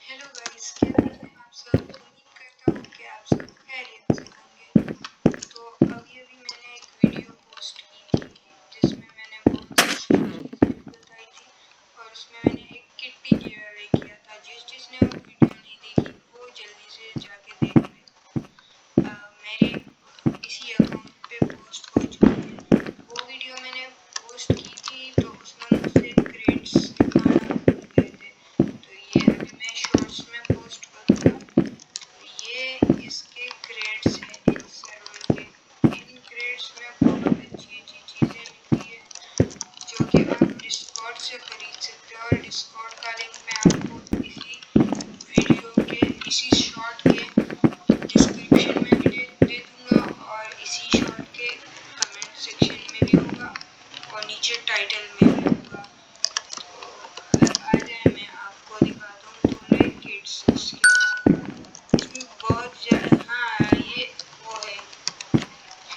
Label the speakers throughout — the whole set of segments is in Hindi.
Speaker 1: हेलो गाइस, कैसे हैं आप सब। उम्मीद करता हूँ कि आप सब खैरियत से होंगे। तो अभी मैंने एक वीडियो पोस्ट की थी जिसमें मैंने बहुत सी चीज़ें बताई थी और उसमें मैंने एक किट भी गिव अवे किया था। जिसने वो वीडियो नहीं देखी वो जल्दी से जाके देख ले। मेरे इसी अकाउंट पे पोस्ट हो चुकी है। वो वीडियो मैंने पोस्ट की थी तो उसमें मुझसे क्रेड्स दिखाना भूल गए थे, तो ये अभी मैं शॉर्ट्स में पोस्ट करूँगा। तो ये इसके क्रेड्स हैं इन सर्वर के। इन क्रेड्स में बहुत अच्छी अच्छी चीज़ें मिलती है जो कि आप डिस्कॉर्ड से खरीद सकते हो, और डिस्कॉर्ड का लिंक मैं आपको इसी वीडियो के इसी शॉर्ट के डिस्क्रिप्शन में भी दे दूँगा और इसी शॉर्ट के कमेंट सेक्शन में भी होगा और नीचे टाइटल में भी होगा। तो अगर आ जाए मैं आपको दिखाता हूँ थोड़े किड्स इसमें बहुत ज़्यादा। हाँ, ये वो है,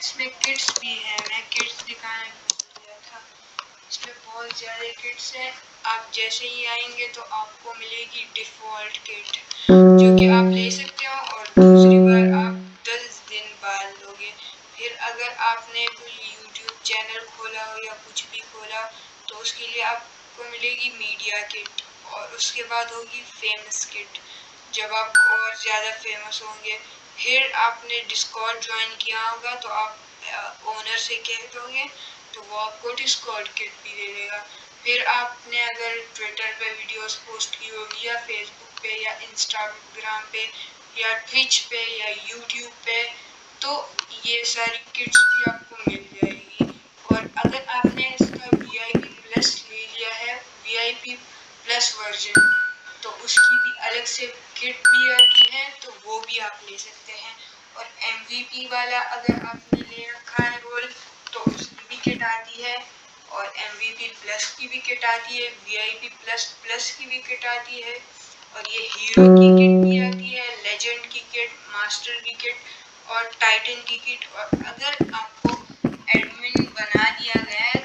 Speaker 1: इसमें किड्स भी है। मैं किड्स दिखाना भूल गया था। इसमें बहुत ज़्यादा किट्स हैं। आप जैसे ही आएंगे तो आपको मिलेगी डिफ़ॉल्ट किट जो कि आप ले सकते हो और दूसरी बार आप 10 दिन बाद लोगे। फिर अगर आपने कोई यूट्यूब चैनल खोला हो या कुछ भी खोला तो उसके लिए आपको मिलेगी मीडिया किट, और उसके बाद होगी फेमस किट जब आप और ज़्यादा फेमस होंगे। फिर आपने डिस्कॉर्ड ज्वाइन किया होगा तो आप ओनर से कह दोगे तो वो आपको डिस्कॉर्ड किट भी दे देगा। फिर आपने अगर ट्विटर पे वीडियोस पोस्ट की होगी या फेसबुक पे या इंस्टाग्राम पे या ट्विच पे या यूट्यूब पे तो ये सारी किट्स भी आपको मिल जाएगी। और अगर आपने इसका वीआईपी प्लस ले लिया है, वीआईपी प्लस वर्जन, तो उसकी भी अलग से किट भी आती है तो वो भी आप ले सकते हैं। और एमवीपी वाला अगर आपने ले रखा है रोल तो उसकी भी किट आती है, और एमवीपी प्लस की भी किट आती है, वीआईपी प्लस प्लस की भी किट आती है, और ये हीरो की किट भी आती है, लेजेंड की किट, मास्टर की किट और टाइटन की किट। और अगर आपको एडमिन बना दिया गया है